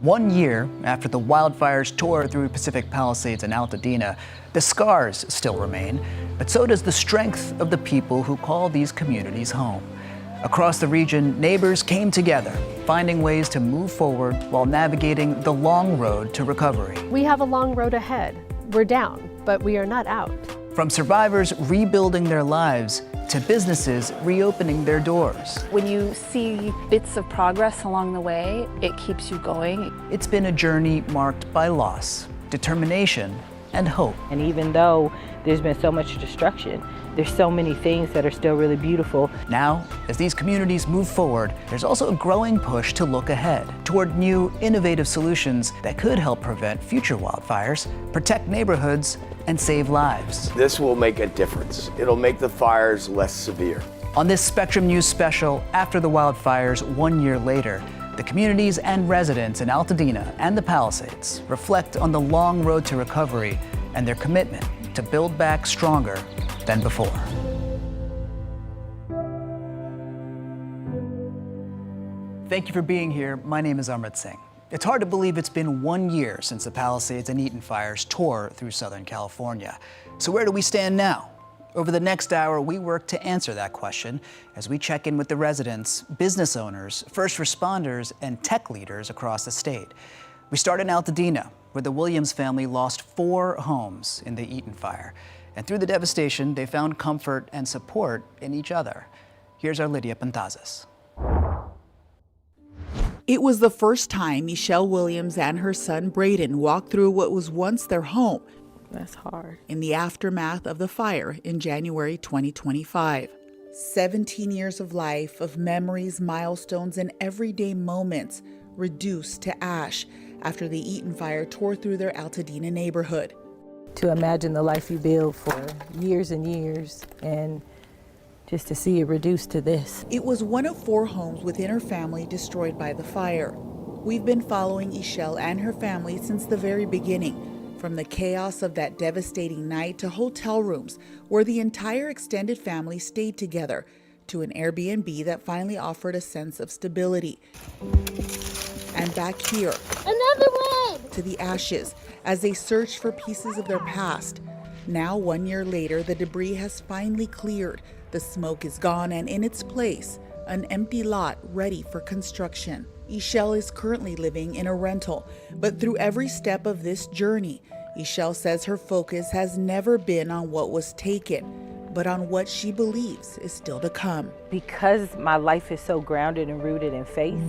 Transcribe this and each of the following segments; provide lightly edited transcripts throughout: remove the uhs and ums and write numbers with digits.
1 year after the wildfires tore through Pacific Palisades and Altadena, the scars still remain, but so does the strength of the people who call these communities home. Across the region, neighbors came together, finding ways to move forward while navigating the long road to recovery. We have a long road ahead. We're down, but we are not out. From survivors rebuilding their lives to businesses reopening their doors. When you see bits of progress along the way, it keeps you going. It's been a journey marked by loss, determination, and hope. And even though there's been so much destruction, there's so many things that are still really beautiful. Now, as these communities move forward, there's also a growing push to look ahead toward new, innovative solutions that could help prevent future wildfires, protect neighborhoods, and save lives. This will make a difference. It'll make the fires less severe. On this Spectrum News special, after the wildfires 1 year later, the communities and residents in Altadena and the Palisades reflect on the long road to recovery and their commitment to build back stronger than before. Thank you for being here. My name is Amrit Singh. It's hard to believe it's been 1 year since the Palisades and Eaton fires tore through Southern California. So where do we stand now? Over the next hour, we work to answer that question as we check in with the residents, business owners, first responders, and tech leaders across the state. We start in Altadena, where the Williams family lost 4 homes in the Eaton fire. And through the devastation, they found comfort and support in each other. Here's our Lydia Pantazis. It was the first time Michelle Williams and her son Braden walked through what was once their home. That's hard. In the aftermath of the fire in January 2025. 17 years of life, of memories, milestones, and everyday moments reduced to ash after the Eaton fire tore through their Altadena neighborhood. To imagine the life you build for years and years, and just to see it reduced to this. It was one of 4 homes within her family destroyed by the fire. We've been following Ishelle and her family since the very beginning, from the chaos of that devastating night to hotel rooms where the entire extended family stayed together, to an Airbnb that finally offered a sense of stability. And back here, another one, to the ashes as they searched for pieces of their past. Now, 1 year later, the debris has finally cleared. The smoke is gone, and in its place, an empty lot ready for construction. Ishelle is currently living in a rental, but through every step of this journey, Ishelle says her focus has never been on what was taken, but on what she believes is still to come. Because my life is so grounded and rooted in faith,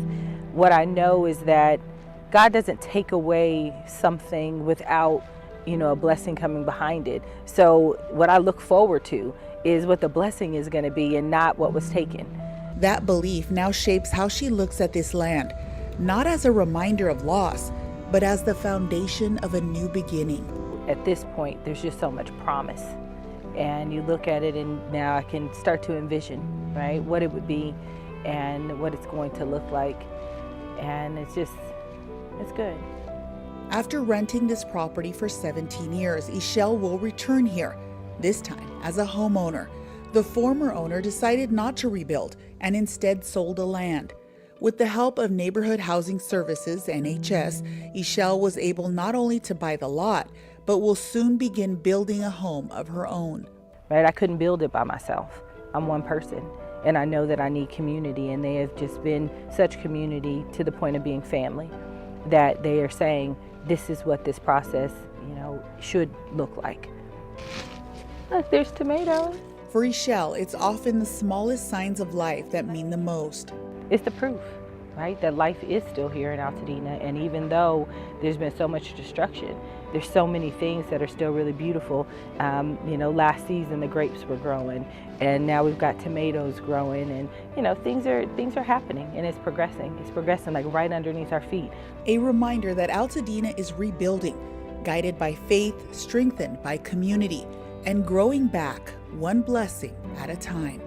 what I know is that God doesn't take away something without, a blessing coming behind it. So what I look forward to is what the blessing is going to be and not what was taken. That belief now shapes how she looks at this land, not as a reminder of loss, but as the foundation of a new beginning. At this point, there's just so much promise. And you look at it and now I can start to envision, right, what it would be and what it's going to look like. And it's good. After renting this property for 17 years, Ishelle will return here, this time as a homeowner. The former owner decided not to rebuild and instead sold the land. With the help of Neighborhood Housing Services, NHS, Ishelle was able not only to buy the lot, but will soon begin building a home of her own. Right, I couldn't build it by myself. I'm one person, and I know that I need community, and they have just been such community to the point of being family that they are saying, this is what this process, should look like. Look, there's tomatoes. For Ishelle, it's often the smallest signs of life that mean the most. It's the proof, right, that life is still here in Altadena, and even though there's been so much destruction, there's so many things that are still really beautiful. Last season the grapes were growing, and now we've got tomatoes growing, and things are happening, and it's progressing. It's progressing like right underneath our feet. A reminder that Altadena is rebuilding, guided by faith, strengthened by community, and growing back one blessing at a time.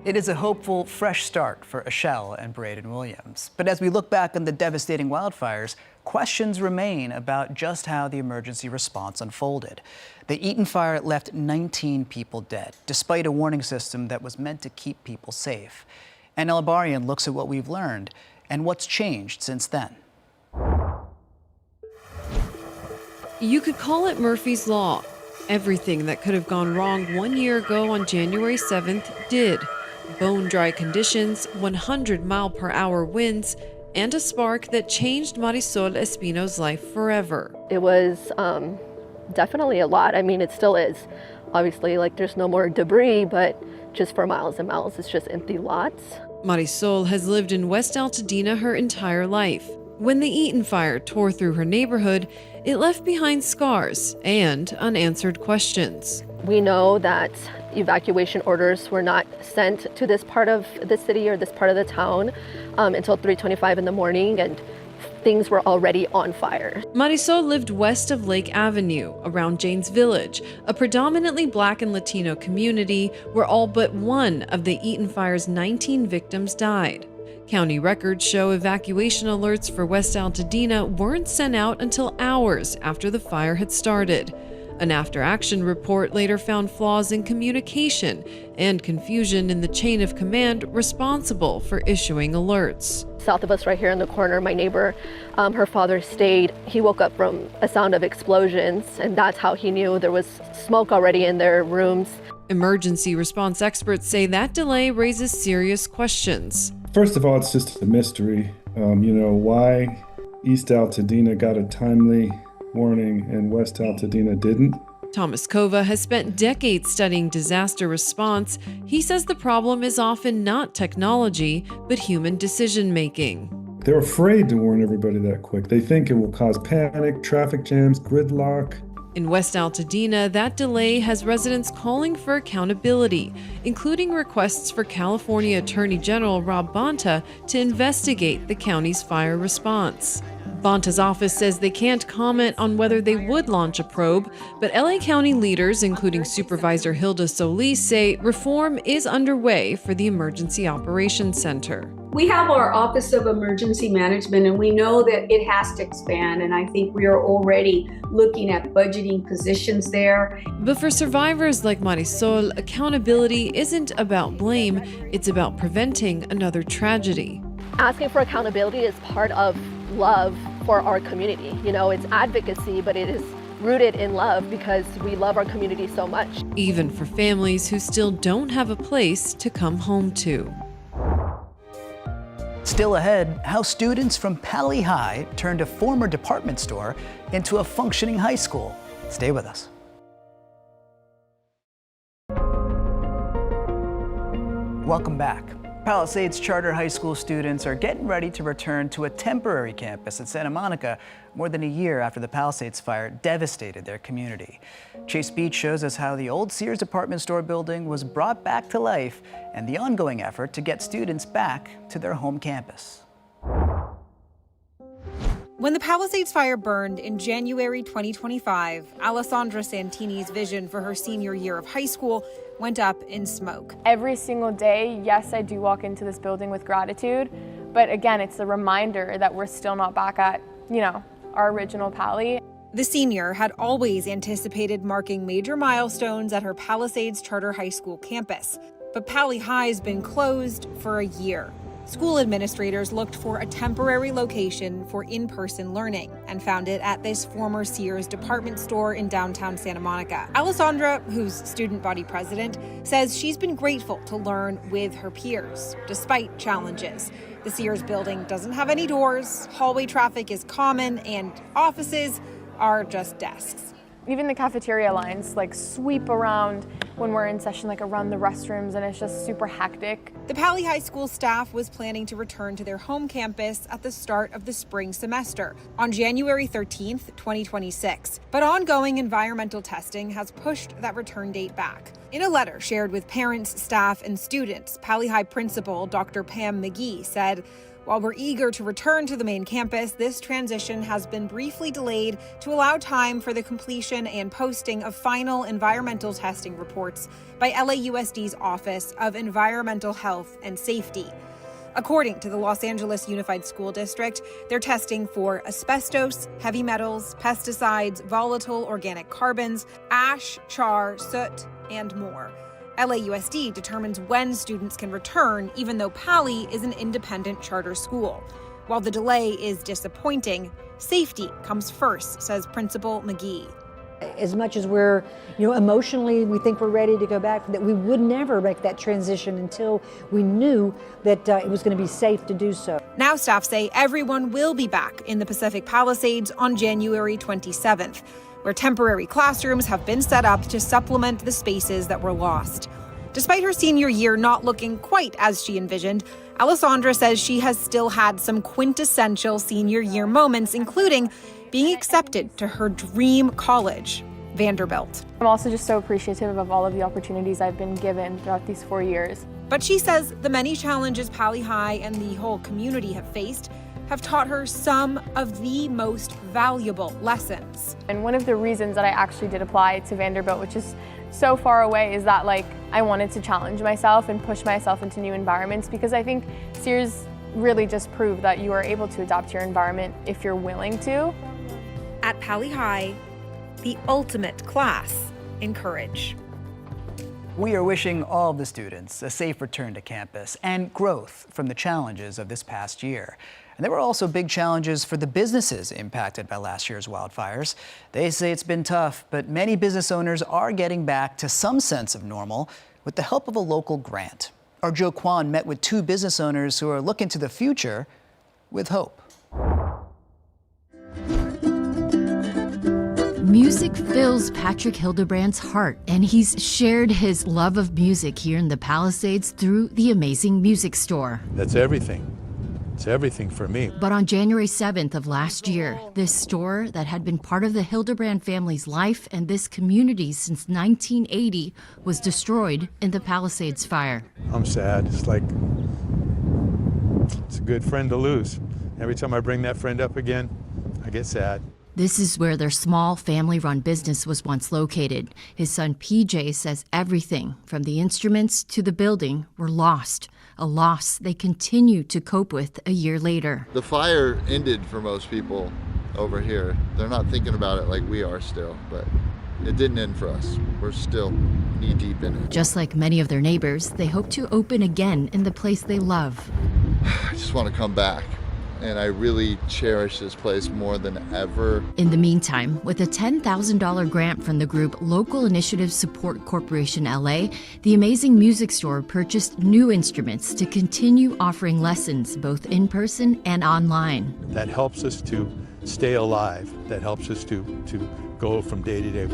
It is a hopeful, fresh start for Ishelle and Braden Williams. But as we look back on the devastating wildfires, questions remain about just how the emergency response unfolded. The Eaton fire left 19 people dead, despite a warning system that was meant to keep people safe. And El Abarian looks at what we've learned and what's changed since then. You could call it Murphy's Law. Everything that could have gone wrong 1 year ago on January 7th did. Bone-dry conditions, 100-mile-per-hour winds, and a spark that changed Marisol Espino's life forever. It was definitely a lot. I mean, it still is. Obviously, like, there's no more debris, but just for miles and miles, it's just empty lots. Marisol has lived in West Altadena her entire life. When the Eaton fire tore through her neighborhood, it left behind scars and unanswered questions. We know that evacuation orders were not sent to this part of the city or this part of the town until 3:25 in the morning, and things were already on fire. Marisol lived west of Lake Avenue, around Jane's Village, a predominantly Black and Latino community where all but one of the Eaton fire's 19 victims died. County records show evacuation alerts for West Altadena weren't sent out until hours after the fire had started. An after-action report later found flaws in communication and confusion in the chain of command responsible for issuing alerts. South of us right here in the corner, my neighbor, her father stayed. He woke up from a sound of explosions, and that's how he knew there was smoke already in their rooms. Emergency response experts say that delay raises serious questions. First of all, it's just a mystery. Why East Altadena got a timely warning and West Altadena didn't. Thomas Kova has spent decades studying disaster response. He says the problem is often not technology, but human decision-making. They're afraid to warn everybody that quick. They think it will cause panic, traffic jams, gridlock. In West Altadena, that delay has residents calling for accountability, including requests for California Attorney General Rob Bonta to investigate the county's fire response. Bonta's office says they can't comment on whether they would launch a probe, but LA County leaders, including Supervisor Hilda Solis, say reform is underway for the Emergency Operations Center. We have our Office of Emergency Management, and we know that it has to expand, and I think we are already looking at budgeting positions there. But for survivors like Marisol, accountability isn't about blame, it's about preventing another tragedy. Asking for accountability is part of love for our community. It's advocacy, but it is rooted in love because we love our community so much. Even for families who still don't have a place to come home to. Still ahead, how students from Pali High turned a former department store into a functioning high school. Stay with us. Welcome back. Palisades Charter High School students are getting ready to return to a temporary campus at Santa Monica more than a year after the Palisades fire devastated their community. Chase Beach shows us how the old Sears department store building was brought back to life and the ongoing effort to get students back to their home campus. When the Palisades fire burned in January 2025, Alessandra Santini's vision for her senior year of high school went up in smoke. Every single day, yes, I do walk into this building with gratitude, but again, it's the reminder that we're still not back at, our original Pali. The senior had always anticipated marking major milestones at her Palisades Charter High School campus, but Pali High's been closed for a year. School administrators looked for a temporary location for in-person learning and found it at this former Sears department store in downtown Santa Monica. Alessandra, who's student body president, says she's been grateful to learn with her peers, despite challenges. The Sears building doesn't have any doors, hallway traffic is common, and offices are just desks. Even the cafeteria lines sweep around when we're in session, around the restrooms, and it's just super hectic. The Pali High School staff was planning to return to their home campus at the start of the spring semester on January 13th, 2026. But ongoing environmental testing has pushed that return date back. In a letter shared with parents, staff, and students, Pali High principal Dr. Pam McGee said, "While we're eager to return to the main campus, this transition has been briefly delayed to allow time for the completion and posting of final environmental testing reports by LAUSD's Office of Environmental Health and Safety." According to the Los Angeles Unified School District, they're testing for asbestos, heavy metals, pesticides, volatile organic carbons, ash, char, soot, and more. LAUSD determines when students can return, even though Pali is an independent charter school. While the delay is disappointing, safety comes first, says Principal McGee. As much as we're, emotionally we think we're ready to go back, that we would never make that transition until we knew that it was going to be safe to do so. Now staff say everyone will be back in the Pacific Palisades on January 27th, where temporary classrooms have been set up to supplement the spaces that were lost. Despite her senior year not looking quite as she envisioned, Alessandra says she has still had some quintessential senior year moments, including being accepted to her dream college, Vanderbilt. I'm also just so appreciative of all of the opportunities I've been given throughout these 4 years. But she says the many challenges Pali High and the whole community have faced have taught her some of the most valuable lessons. And one of the reasons that I actually did apply to Vanderbilt, which is so far away, is that I wanted to challenge myself and push myself into new environments, because I think Sears really just proved that you are able to adapt to your environment if you're willing to. At Pali High, the ultimate class in courage. We are wishing all of the students a safe return to campus and growth from the challenges of this past year. And there were also big challenges for the businesses impacted by last year's wildfires. They say it's been tough, but many business owners are getting back to some sense of normal with the help of a local grant. Our Joe Kwan met with 2 business owners who are looking to the future with hope. Music fills Patrick Hildebrand's heart, and he's shared his love of music here in the Palisades through the amazing music store. That's everything. It's everything for me. But on January 7th of last year, this store that had been part of the Hildebrand family's life and this community since 1980 was destroyed in the Palisades fire. I'm sad. It's a good friend to lose. Every time I bring that friend up again, I get sad. This is where their small family-run business was once located. His son PJ says everything, from the instruments to the building, were lost. A loss they continue to cope with a year later. The fire ended for most people over here. They're not thinking about it like we are still, but it didn't end for us. We're still knee-deep in it. Just like many of their neighbors, they hope to open again in the place they love. I just want to come back. And I really cherish this place more than ever. In the meantime, with a $10,000 grant from the group Local Initiative Support Corporation LA, the amazing music store purchased new instruments to continue offering lessons both in person and online. That helps us to stay alive. That helps us to go from day to day.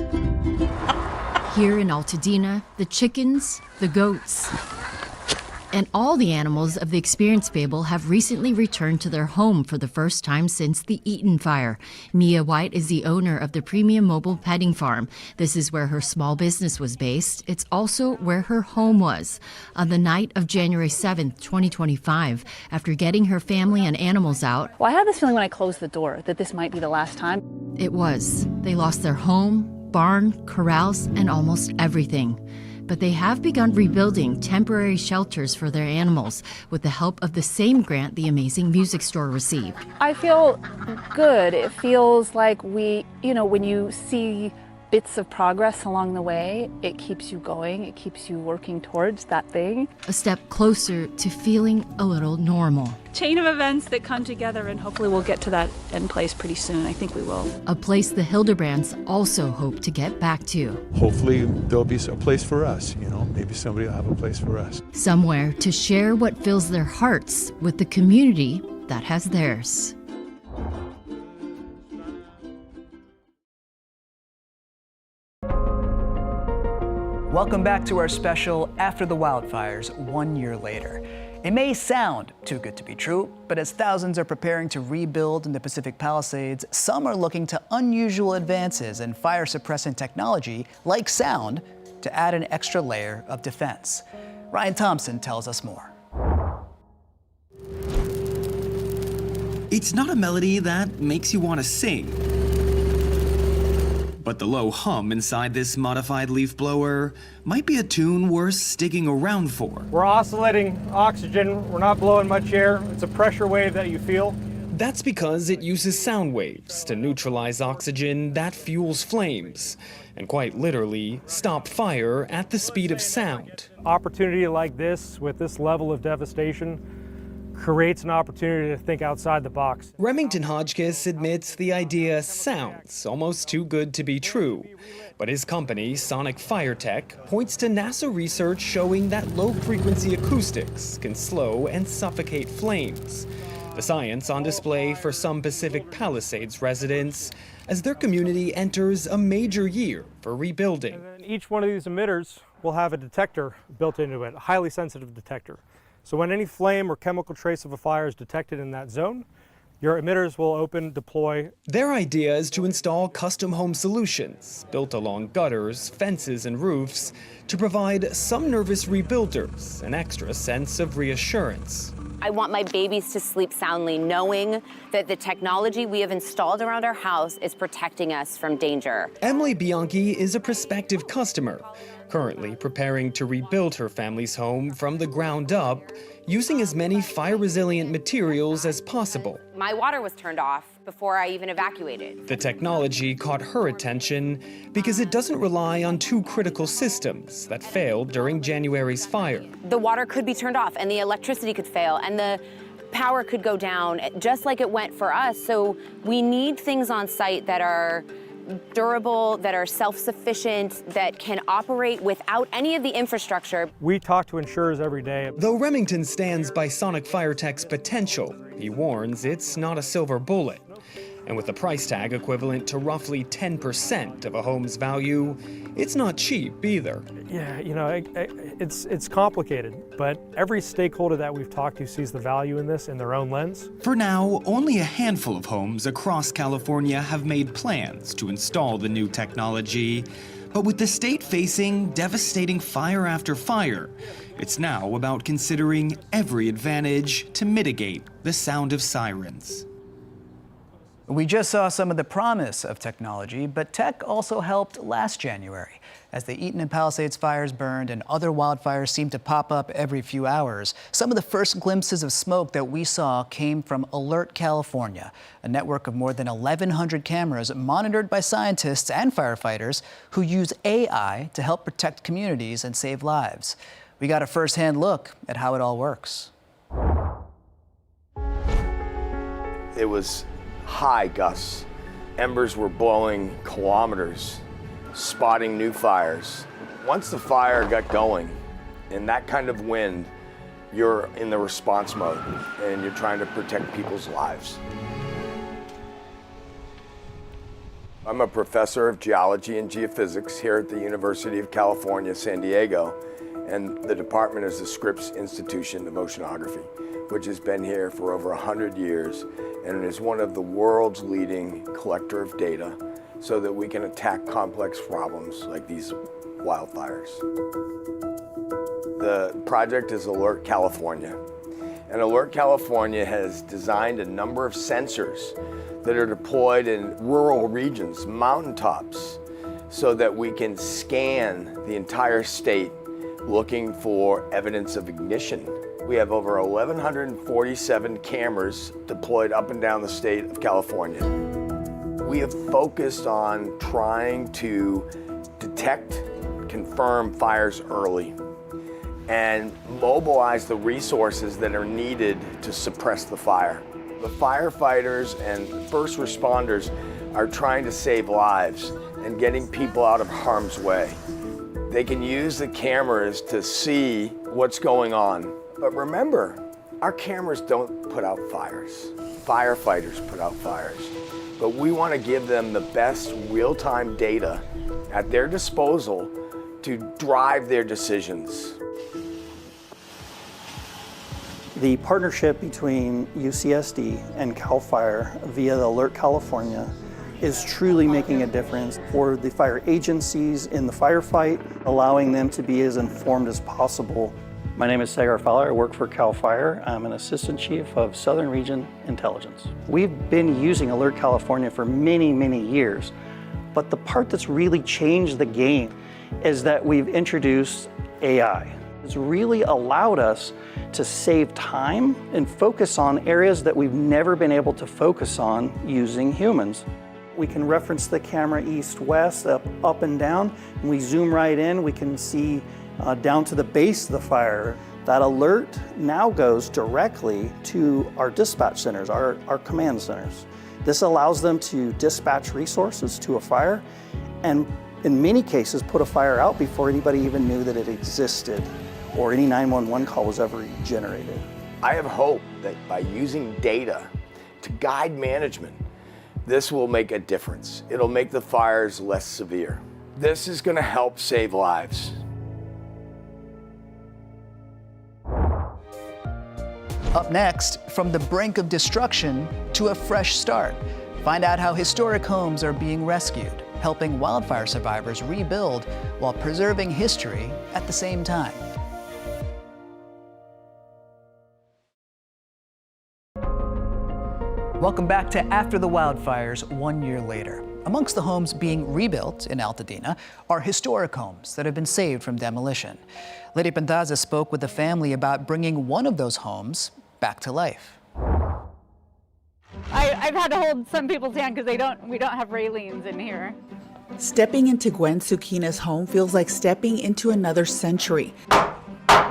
Here in Altadena, the chickens, the goats, and all the animals of the Experience Fable have recently returned to their home for the first time since the Eaton fire. Mia White is the owner of the Premium Mobile Petting Farm. This is where her small business was based. It's also where her home was. On the night of January 7th, 2025, after getting her family and animals out, Well, I had this feeling when I closed the door that this might be the last time. it was. They lost their home, barn, corrals, and almost everything. But they have begun rebuilding temporary shelters for their animals with the help of the same grant the amazing music store received. I feel good. It feels like when you see bits of progress along the way, it keeps you going, it keeps you working towards that thing. A step closer to feeling a little normal. Chain of events that come together, and hopefully we'll get to that end place pretty soon. I think we will. A place the Hildebrands also hope to get back to. Hopefully there'll be a place for us, maybe somebody will have a place for us. Somewhere to share what fills their hearts with the community that has theirs. Welcome back to our special After the Wildfires, 1 year later. It may sound too good to be true, but as thousands are preparing to rebuild in the Pacific Palisades, some are looking to unusual advances in fire-suppressant technology, like sound, to add an extra layer of defense. Ryan Thompson tells us more. It's not a melody that makes you want to sing. But the low hum inside this modified leaf blower might be a tune worth sticking around for. We're oscillating oxygen. We're not blowing much air. It's a pressure wave that you feel. That's because it uses sound waves to neutralize oxygen that fuels flames, and quite literally stop fire at the speed of sound. Opportunity like this, with this level of devastation, creates an opportunity to think outside the box. Remington Hotchkiss admits the idea sounds almost too good to be true, but his company, Sonic Fire Tech, points to NASA research showing that low-frequency acoustics can slow and suffocate flames. The science on display for some Pacific Palisades residents as their community enters a major year for rebuilding. And each one of these emitters will have a detector built into it, a highly sensitive detector. So when any flame or chemical trace of a fire is detected in that zone, your emitters will open, deploy. Their idea is to install custom home solutions built along gutters, fences, and roofs to provide some nervous rebuilders an extra sense of reassurance. I want my babies to sleep soundly, knowing that the technology we have installed around our house is protecting us from danger. Emily Bianchi is a prospective customer, currently preparing to rebuild her family's home from the ground up, using as many fire-resilient materials as possible. My water was turned off before I even evacuated. The technology caught her attention because it doesn't rely on two critical systems that failed during January's fire. The water could be turned off and the electricity could fail and the power could go down, just like it went for us. So we need things on site that are durable, that are self-sufficient, that can operate without any of the infrastructure. We talk to insurers every day. Though Remington stands by Sonic Fire Tech's potential, he warns it's not a silver bullet. And with a price tag equivalent to roughly 10% of a home's value, it's not cheap either. Yeah, you know, it's complicated, but every stakeholder that we've talked to sees the value in this in their own lens. For now, only a handful of homes across California have made plans to install the new technology. But with the state facing devastating fire after fire, it's now about considering every advantage to mitigate the sound of sirens. We just saw some of the promise of technology, but tech also helped last January. As the Eaton and Palisades fires burned and other wildfires seemed to pop up every few hours, some of the first glimpses of smoke that we saw came from Alert California, a network of more than 1,100 cameras monitored by scientists and firefighters who use AI to help protect communities and save lives. We got a first-hand look at how it all works. It was high gusts. Embers were blowing kilometers, spotting new fires. Once the fire got going, in that kind of wind, you're in the response mode and you're trying to protect people's lives. I'm a professor of geology and geophysics here at the University of California, San Diego, and the department is the Scripps Institution of Oceanography, which has been here for over 100 years and is one of the world's leading collector of data so that we can attack complex problems like these wildfires. The project is Alert California, and Alert California has designed a number of sensors that are deployed in rural regions, mountaintops, so that we can scan the entire state looking for evidence of ignition. We have over 1,147 cameras deployed up and down the state of California. We have focused on trying to detect, confirm fires early, and mobilize the resources that are needed to suppress the fire. The firefighters and first responders are trying to save lives and getting people out of harm's way. They can use the cameras to see what's going on. But remember, our cameras don't put out fires. Firefighters put out fires. But we want to give them the best real-time data at their disposal to drive their decisions. The partnership between UCSD and CAL FIRE via the Alert California is truly making a difference for the fire agencies in the firefight, allowing them to be as informed as possible. My name is Sagar Fowler. I work for CAL FIRE. I'm an Assistant Chief of Southern Region Intelligence. We've been using Alert California for many, many years, but the part that's really changed the game is that we've introduced AI. It's really allowed us to save time and focus on areas that we've never been able to focus on using humans. We can reference the camera east-west, up and down. When we zoom right in, we can see down to the base of the fire. That alert now goes directly to our dispatch centers, our command centers. This allows them to dispatch resources to a fire and in many cases put a fire out before anybody even knew that it existed or any 911 call was ever generated. I have hope that by using data to guide management, this will make a difference. It'll make the fires less severe. This is going to help save lives. Up next, from the brink of destruction to a fresh start. Find out how historic homes are being rescued, helping wildfire survivors rebuild while preserving history at the same time. Welcome back to After the Wildfires 1 year later. Amongst the homes being rebuilt in Altadena are historic homes that have been saved from demolition. Lady Pantaza spoke with the family about bringing one of those homes back to life. I've had to hold some people's hand because we don't have railings in here. Stepping into Gwen Sukina's home feels like stepping into another century.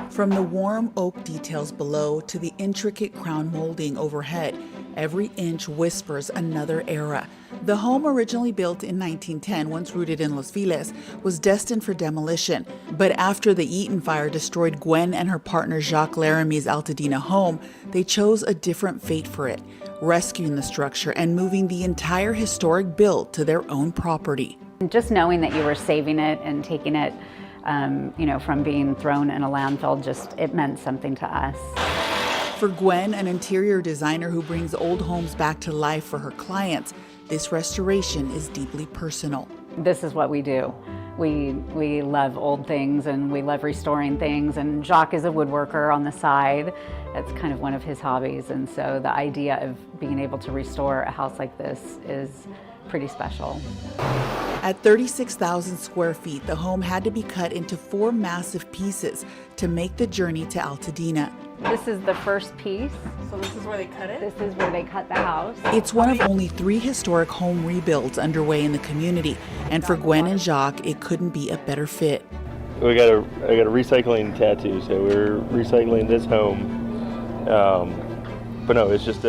From the warm oak details below to the intricate crown molding overhead, every inch whispers another era. The home, originally built in 1910, once rooted in Los Viles, was destined for demolition. But after the Eaton fire destroyed Gwen and her partner Jacques Laramie's Altadena home, they chose a different fate for it, rescuing the structure and moving the entire historic build to their own property. Just knowing that you were saving it and taking it from being thrown in a landfill, it meant something to us. For Gwen, an interior designer who brings old homes back to life for her clients, this restoration is deeply personal. This is what we do. We love old things and we love restoring things, and Jacques is a woodworker on the side. That's kind of one of his hobbies, and so the idea of being able to restore a house like this is pretty special. At 36,000 square feet, the home had to be cut into 4 massive pieces to make the journey to Altadena. This is the first piece. So this is where they cut it? This is where they cut the house. It's one of only 3 historic home rebuilds underway in the community, and for Gwen and Jacques, it couldn't be a better fit. I got a recycling tattoo, so we're recycling this home. But no, it's just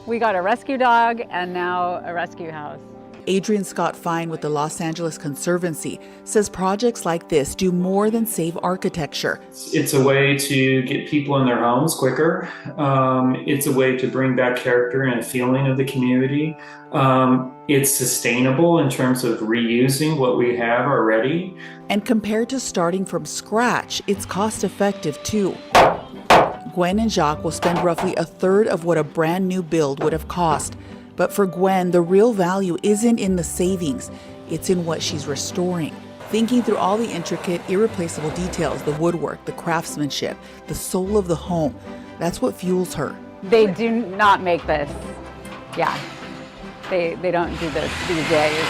We got a rescue dog and now a rescue house. Adrian Scott Fine with the Los Angeles Conservancy says projects like this do more than save architecture. It's a way to get people in their homes quicker. It's a way to bring back character and a feeling of the community. It's sustainable in terms of reusing what we have already. And compared to starting from scratch, it's cost effective too. Gwen and Jacques will spend roughly a third of what a brand new build would have cost. But for Gwen, the real value isn't in the savings, it's in what she's restoring. Thinking through all the intricate, irreplaceable details, the woodwork, the craftsmanship, the soul of the home, that's what fuels her. They do not make this. Yeah, they don't do this these days.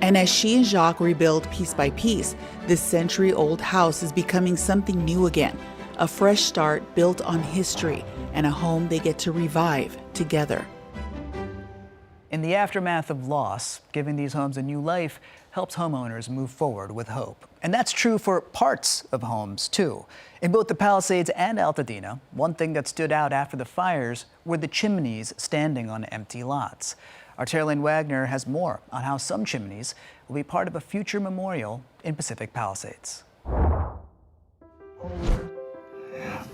And as she and Jacques rebuild piece by piece, this century-old house is becoming something new again. A fresh start built on history and a home they get to revive together. In the aftermath of loss, giving these homes a new life helps homeowners move forward with hope. And that's true for parts of homes, too. In both the Palisades and Altadena, one thing that stood out after the fires were the chimneys standing on empty lots. Our Terlyn Wagner has more on how some chimneys will be part of a future memorial in Pacific Palisades.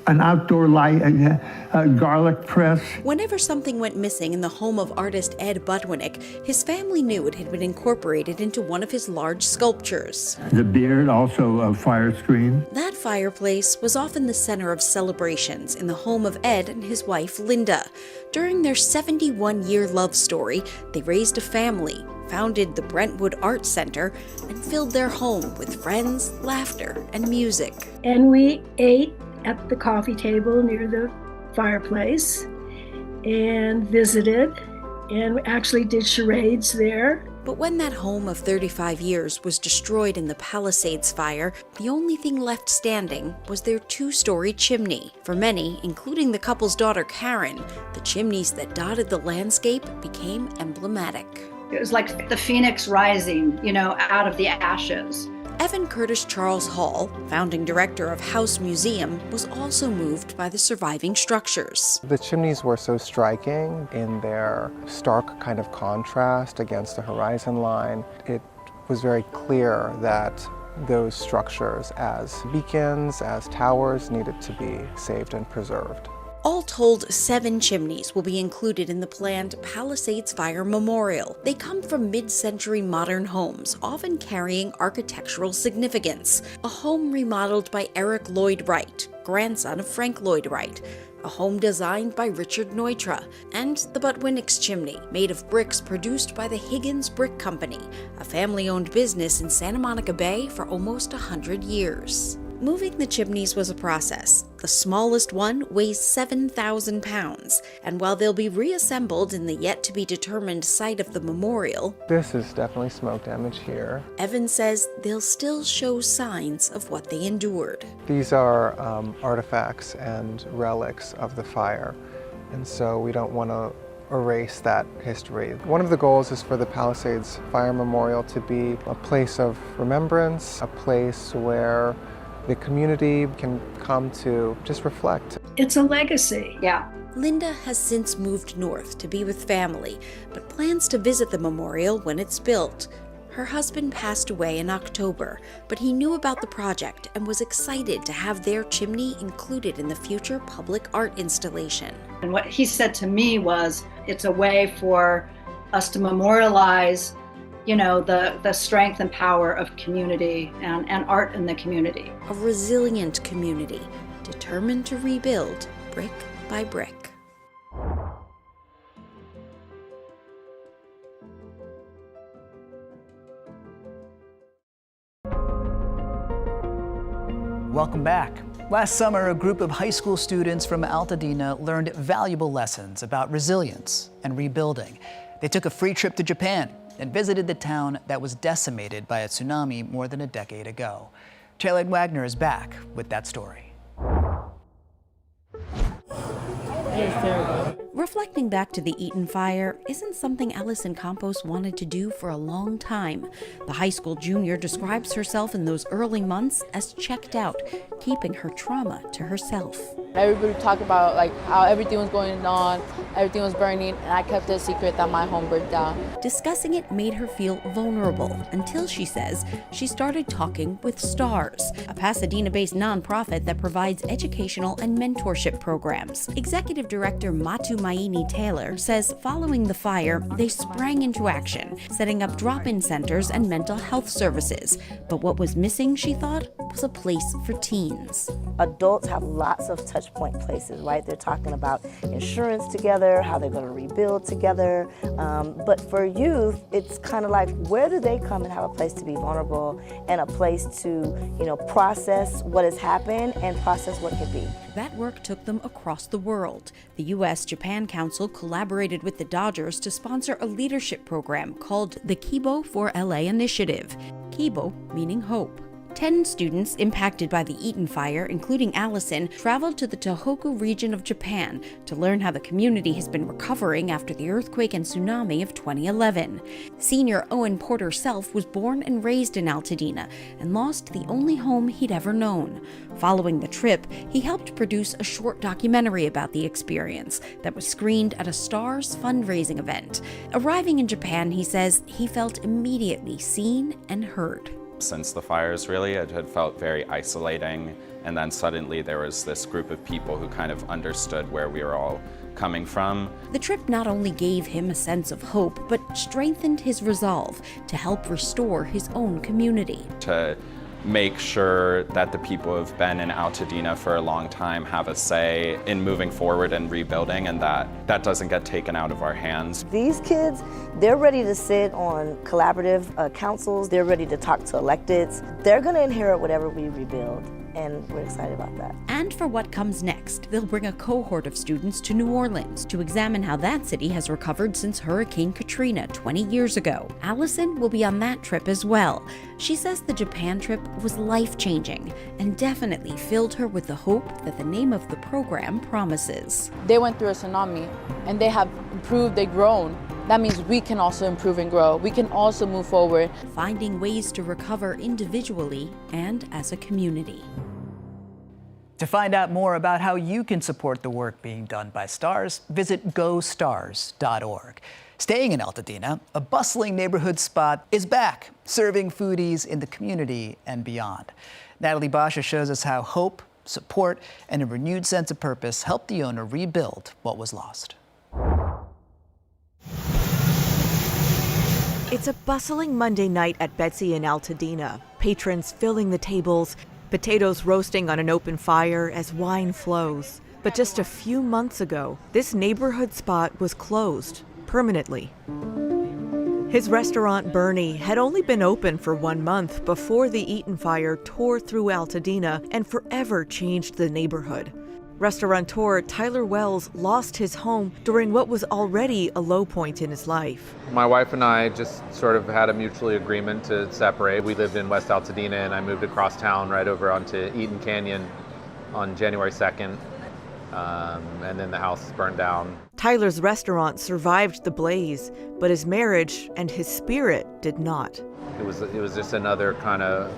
An outdoor light, a garlic press. Whenever something went missing in the home of artist Ed Butwinick, his family knew it had been incorporated into one of his large sculptures. The beard, also a fire screen. That fireplace was often the center of celebrations in the home of Ed and his wife Linda. During their 71-year love story, they raised a family, founded the Brentwood Art Center, and filled their home with friends, laughter, and music. And we ate at the coffee table near the fireplace and visited and actually did charades there. But when that home of 35 years was destroyed in the Palisades fire, the only thing left standing was their two-story chimney. For many, including the couple's daughter Karen, the chimneys that dotted the landscape became emblematic. It was like the phoenix rising, out of the ashes. Evan Curtis Charles Hall, founding director of House Museum, was also moved by the surviving structures. The chimneys were so striking in their stark kind of contrast against the horizon line. It was very clear that those structures as beacons, as towers, needed to be saved and preserved. All told, 7 chimneys will be included in the planned Palisades Fire Memorial. They come from mid-century modern homes, often carrying architectural significance. A home remodeled by Eric Lloyd Wright, grandson of Frank Lloyd Wright. A home designed by Richard Neutra, and the Butwinnick's chimney, made of bricks produced by the Higgins Brick Company, a family-owned business in Santa Monica Bay for almost 100 years. Moving the chimneys was a process. The smallest one weighs 7,000 pounds, and while they'll be reassembled in the yet-to-be-determined site of the memorial, this is definitely smoke damage here. Evan says they'll still show signs of what they endured. These are artifacts and relics of the fire, and so we don't want to erase that history. One of the goals is for the Palisades Fire Memorial to be a place of remembrance, a place where the community can come to just reflect. It's a legacy. Yeah. Linda has since moved north to be with family, but plans to visit the memorial when it's built. Her husband passed away in October, but he knew about the project and was excited to have their chimney included in the future public art installation. And what he said to me was, it's a way for us to memorialize the strength and power of community and art in the community. A resilient community, determined to rebuild brick by brick. Welcome back. Last summer, a group of high school students from Altadena learned valuable lessons about resilience and rebuilding. They took a free trip to Japan and visited the town that was decimated by a tsunami more than a decade ago. Taylor Wagner is back with that story. Reflecting back to the Eaton fire isn't something Allison Campos wanted to do for a long time. The high school junior describes herself in those early months as checked out, keeping her trauma to herself. Everybody talked about how everything was going on, everything was burning, and I kept it a secret that my home burned down. Discussing it made her feel vulnerable until, she says, she started talking with STARS, a Pasadena-based nonprofit that provides educational and mentorship programs. Executive Director Matu Maini Taylor says following the fire, they sprang into action, setting up drop-in centers and mental health services. But what was missing, she thought, was a place for teens. Adults have lots of touch point places, right? They're talking about insurance together, how they're going to rebuild together. But for youth, it's kind of like, where do they come and have a place to be vulnerable and a place to, process what has happened and process what could be? That work took them across the world. The U.S.-Japan Council collaborated with the Dodgers to sponsor a leadership program called the Kibo for LA Initiative. Kibo meaning hope. 10 students impacted by the Eaton fire, including Allison, traveled to the Tohoku region of Japan to learn how the community has been recovering after the earthquake and tsunami of 2011. Senior Owen Porter Self was born and raised in Altadena and lost the only home he'd ever known. Following the trip, he helped produce a short documentary about the experience that was screened at a STARS fundraising event. Arriving in Japan, he says he felt immediately seen and heard. Since the fires, really, it had felt very isolating, and then suddenly there was this group of people who kind of understood where we were all coming from. The trip not only gave him a sense of hope, but strengthened his resolve to help restore his own community. To make sure that the people who've been in Altadena for a long time have a say in moving forward and rebuilding, and that doesn't get taken out of our hands. These kids, they're ready to sit on collaborative councils. They're ready to talk to electeds. They're going to inherit whatever we rebuild. and we're excited about that. And for what comes next, they'll bring a cohort of students to New Orleans to examine how that city has recovered since Hurricane Katrina 20 years ago. Allison will be on that trip as well. She says the Japan trip was life-changing and definitely filled her with the hope that the name of the program promises. They went through a tsunami and they have improved, they've grown. That means we can also improve and grow. We can also move forward. Finding ways to recover individually and as a community. To find out more about how you can support the work being done by STARS, visit gostars.org. Staying in Altadena, a bustling neighborhood spot is back, serving foodies in the community and beyond. Natalie Basha shows us how hope, support, and a renewed sense of purpose helped the owner rebuild what was lost. It's a bustling Monday night at Betsy in Altadena. Patrons filling the tables, potatoes roasting on an open fire as wine flows. But just a few months ago, this neighborhood spot was closed permanently. His restaurant, Bernie, had only been open for 1 month before the Eaton fire tore through Altadena and forever changed the neighborhood. Restaurateur Tyler Wells lost his home during what was already a low point in his life. My wife and I just sort of had a mutual agreement to separate. We lived in West Altadena and I moved across town right over onto Eaton Canyon on January 2nd, and then the house burned down. Tyler's restaurant survived the blaze, but his marriage and his spirit did not. It was just another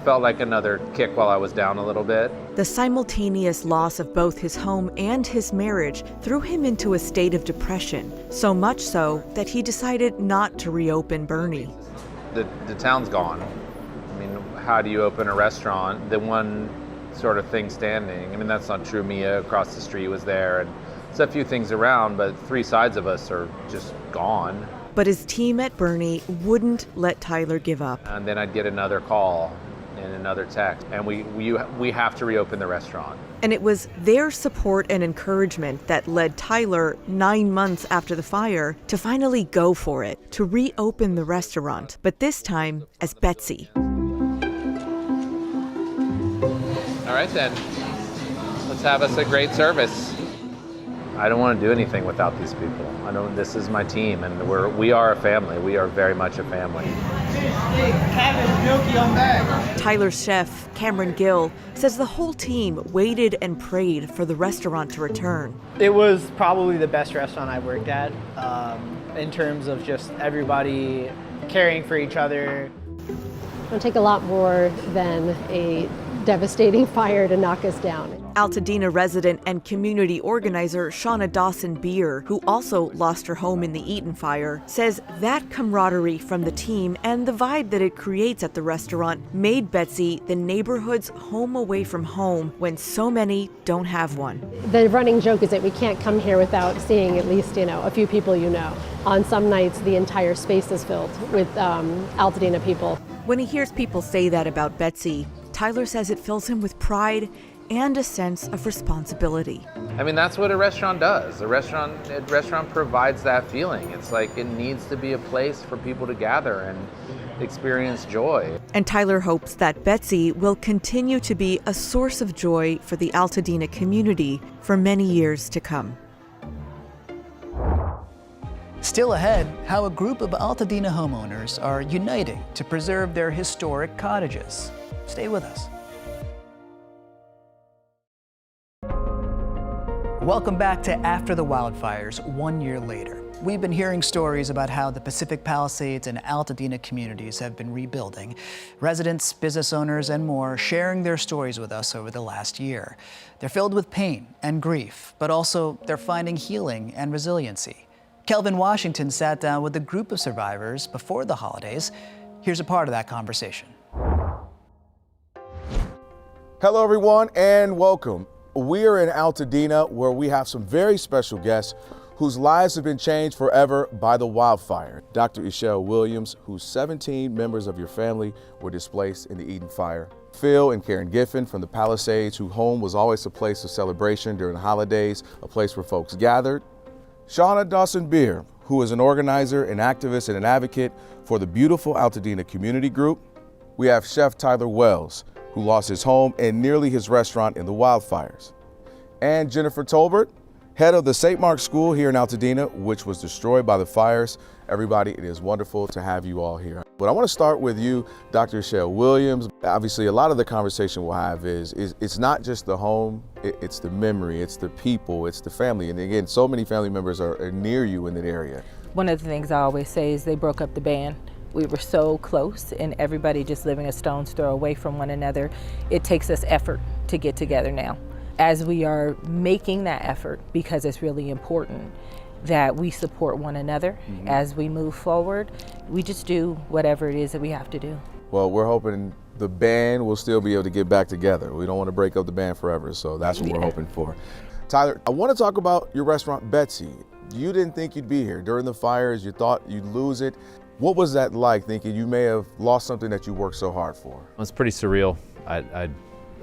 felt like another kick while I was down a little bit. The simultaneous loss of both his home and his marriage threw him into a state of depression, so much so that he decided not to reopen Bernie. The town's gone. I mean, how do you open a restaurant? The one sort of thing standing. I mean, that's not true. Mia across the street was there, and there's a few things around, but 3 sides of us are just gone. But his team at Bernie wouldn't let Tyler give up. And then I'd get another call and another text, and we have to reopen the restaurant. And it was their support and encouragement that led Tyler, 9 months after the fire, to finally go for it, to reopen the restaurant, but this time as Betsy. All right then, let's have us a great service. I don't want to do anything without these people. This is my team, and we are a family. We are very much a family. Tyler's chef, Cameron Gill, says the whole team waited and prayed for the restaurant to return. It was probably the best restaurant I've worked at, in terms of just everybody caring for each other. It'll take a lot more than a devastating fire to knock us down. Altadena resident and community organizer Shauna Dawson-Beer, who also lost her home in the Eaton fire, says that camaraderie from the team and the vibe that it creates at the restaurant made Betsy the neighborhood's home away from home when so many don't have one. The running joke is that we can't come here without seeing at least, a few people you know. On some nights, the entire space is filled with Altadena people. When he hears people say that about Betsy, Tyler says it fills him with pride and a sense of responsibility. I mean, that's what a restaurant does. A restaurant provides that feeling. It's like it needs to be a place for people to gather and experience joy. And Tyler hopes that Betsy will continue to be a source of joy for the Altadena community for many years to come. Still ahead, how a group of Altadena homeowners are uniting to preserve their historic cottages. Stay with us. Welcome back to After the Wildfires, 1 year later. We've been hearing stories about how the Pacific Palisades and Altadena communities have been rebuilding. Residents, business owners, and more sharing their stories with us over the last year. They're filled with pain and grief, but also they're finding healing and resiliency. Kelvin Washington sat down with a group of survivors before the holidays. Here's a part of that conversation. Hello, everyone, and welcome. We are in Altadena, where we have some very special guests whose lives have been changed forever by the wildfire. Dr. Ishelle Williams, whose 17 members of your family were displaced in the Eaton fire. Phil and Karen Giffen from the Palisades, whose home was always a place of celebration during the holidays, a place where folks gathered. Shauna Dawson-Beer, who is an organizer, an activist, and an advocate for the beautiful Altadena Community Group. We have Chef Tyler Wells, who lost his home and nearly his restaurant in the wildfires. And Jennifer Tolbert, head of the St. Mark's School here in Altadena, which was destroyed by the fires. Everybody, it is wonderful to have you all here. But I want to start with you, Dr. Ishelle Williams. Obviously, a lot of the conversation we'll have is it's not just the home, it's the memory, it's the people, it's the family. And again, so many family members are near you in that area. One of the things I always say is they broke up the band. We were so close and everybody just living a stone's throw away from one another. It takes us effort to get together now. As we are making that effort, because it's really important that we support one another as we move forward, we just do whatever it is that we have to do. Well, we're hoping the band will still be able to get back together. We don't want to break up the band forever, so that's what we're hoping for. Tyler, I want to talk about your restaurant, Betsy. You didn't think you'd be here. During the fires, you thought you'd lose it. What was that like, thinking you may have lost something that you worked so hard for? It was pretty surreal.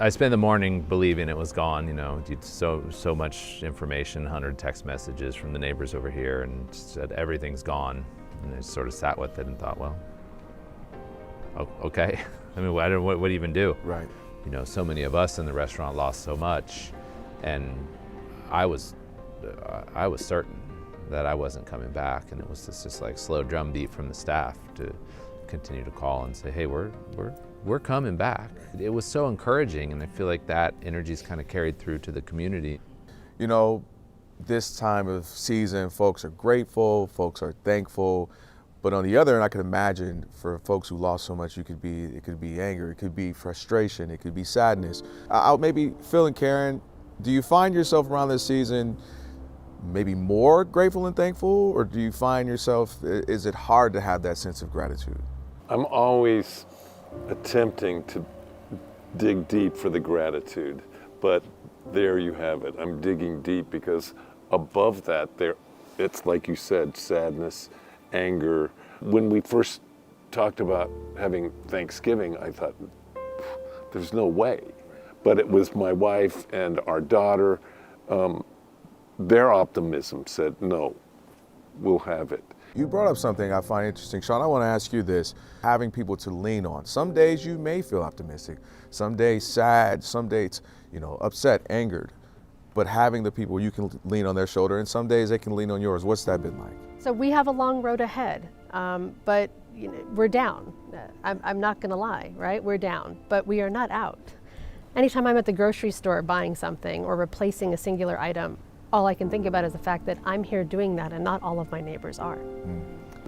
I spent the morning believing it was gone, you know, so much information, 100 text messages from the neighbors over here, and said everything's gone. And I just sort of sat with it and thought, well, okay. I mean, what do you even do? Right. You know, so many of us in the restaurant lost so much, and I was certain that I wasn't coming back, and it was just like slow drumbeat from the staff to continue to call and say, hey, we're coming back. It was so encouraging, and I feel like that energy's kind of carried through to the community. You know, this time of season, folks are grateful, folks are thankful, but on the other end, I can imagine for folks who lost so much, it could be anger, it could be frustration, it could be sadness. Maybe Phil and Karen, do you find yourself around this season maybe more grateful and thankful, or do you find yourself, is it hard to have that sense of gratitude? I'm always attempting to dig deep for the gratitude, but there you have it. I'm digging deep because above that, it's like you said, sadness, anger. When we first talked about having Thanksgiving, I thought, there's no way. But it was my wife and our daughter, their optimism said, no, we'll have it. You brought up something I find interesting. Sean, I want to ask you this, having people to lean on. Some days you may feel optimistic, some days sad, some days, upset, angered, but having the people you can lean on their shoulder, and some days they can lean on yours. What's that been like? So we have a long road ahead, but we're down. I'm not gonna lie, right? We're down, but we are not out. Anytime I'm at the grocery store buying something or replacing a singular item, all I can think about is the fact that I'm here doing that and not all of my neighbors are.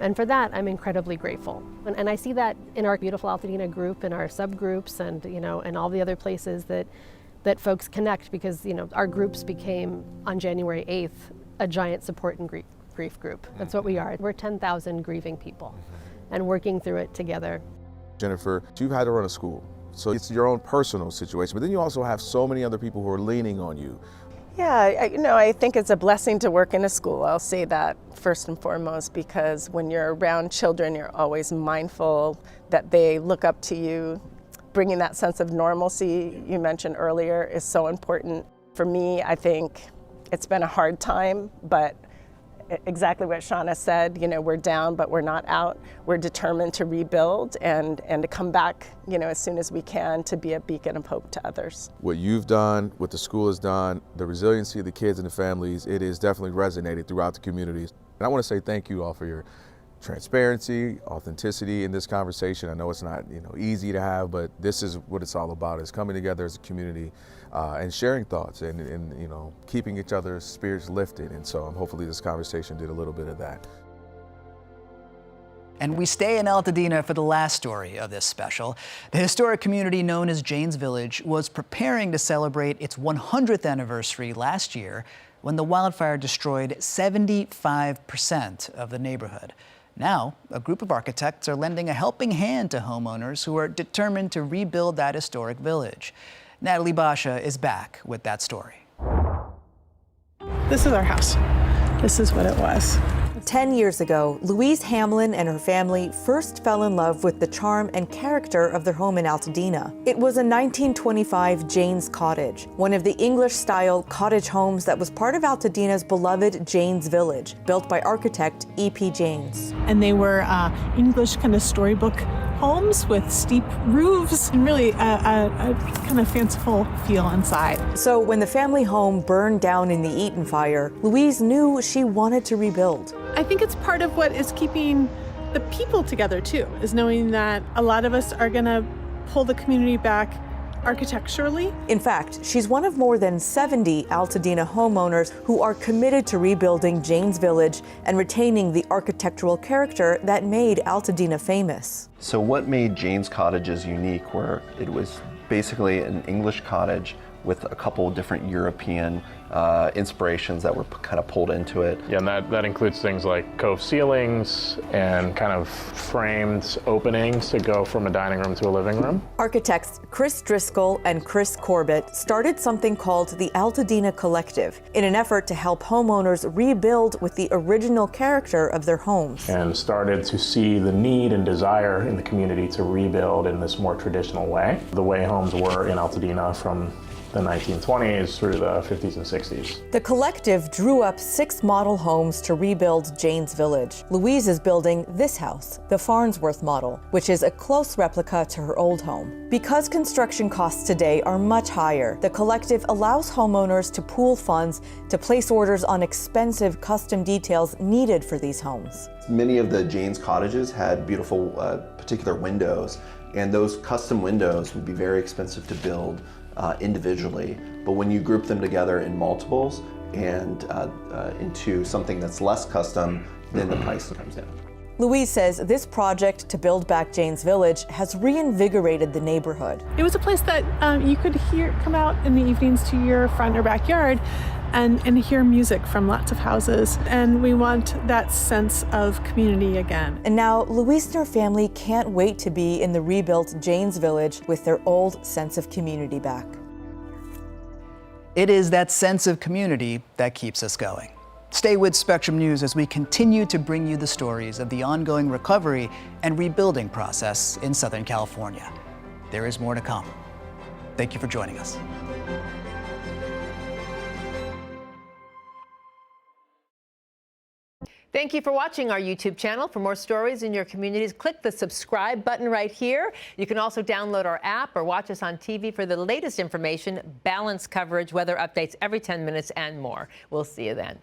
And for that, I'm incredibly grateful. And I see that in our beautiful Altadena group, in our subgroups, and and all the other places that folks connect, because our groups became, on January 8th, a giant support and grief group. That's what we are. We're 10,000 grieving people and working through it together. Jennifer, you've had to run a school, so it's your own personal situation, but then you also have so many other people who are leaning on you. Yeah, I think it's a blessing to work in a school. I'll say that first and foremost, because when you're around children, you're always mindful that they look up to you. Bringing that sense of normalcy you mentioned earlier is so important. For me, I think it's been a hard time, but exactly what Shauna said, we're down, but we're not out. We're determined to rebuild and to come back, as soon as we can, to be a beacon of hope to others. What you've done, what the school has done, the resiliency of the kids and the families, it has definitely resonated throughout the communities. And I want to say thank you all for your transparency, authenticity in this conversation. I know it's not easy to have, but this is what it's all about, is coming together as a community and sharing thoughts and keeping each other's spirits lifted. And so hopefully this conversation did a little bit of that. And we stay in Altadena for the last story of this special. The historic community known as Jane's Village was preparing to celebrate its 100th anniversary last year when the wildfire destroyed 75% of the neighborhood. Now, a group of architects are lending a helping hand to homeowners who are determined to rebuild that historic village. Natalie Basha is back with that story. This is our house. This is what it was. 10 years ago, Louise Hamlin and her family first fell in love with the charm and character of their home in Altadena. It was a 1925 Jane's Cottage, one of the English-style cottage homes that was part of Altadena's beloved Jane's Village, built by architect E.P. Janes. And they were English kind of storybook homes with steep roofs and really a kind of fanciful feel inside. So when the family home burned down in the Eaton fire, Louise knew she wanted to rebuild. I think it's part of what is keeping the people together too, is knowing that a lot of us are going to pull the community back architecturally. In fact, she's one of more than 70 Altadena homeowners who are committed to rebuilding Jane's Village and retaining the architectural character that made Altadena famous. So what made Jane's Cottages unique were it was basically an English cottage with a couple of different European inspirations that were kind of pulled into it. Yeah, and that includes things like cove ceilings and kind of framed openings to go from a dining room to a living room. Architects Chris Driscoll and Chris Corbett started something called the Altadena Collective in an effort to help homeowners rebuild with the original character of their homes. And started to see the need and desire in the community to rebuild in this more traditional way, the way homes were in Altadena from the 1920s through the 50s and 60s. The collective drew up 6 model homes to rebuild Jane's Village. Louise is building this house, the Farnsworth model, which is a close replica to her old home. Because construction costs today are much higher, the collective allows homeowners to pool funds to place orders on expensive custom details needed for these homes. Many of the Jane's cottages had beautiful particular windows, and those custom windows would be very expensive to build individually, but when you group them together in multiples and into something that's less custom, then the price comes down. Louise says this project to build back Jane's Village has reinvigorated the neighborhood. It was a place that you could come out in the evenings to your front or backyard and hear music from lots of houses. And we want that sense of community again. And now Louise and her family can't wait to be in the rebuilt Jane's Village with their old sense of community back. It is that sense of community that keeps us going. Stay with Spectrum News as we continue to bring you the stories of the ongoing recovery and rebuilding process in Southern California. There is more to come. Thank you for joining us. Thank you for watching our YouTube channel. For more stories in your communities, click the subscribe button right here. You can also download our app or watch us on TV for the latest information, balanced coverage, weather updates every 10 minutes, and more. We'll see you then.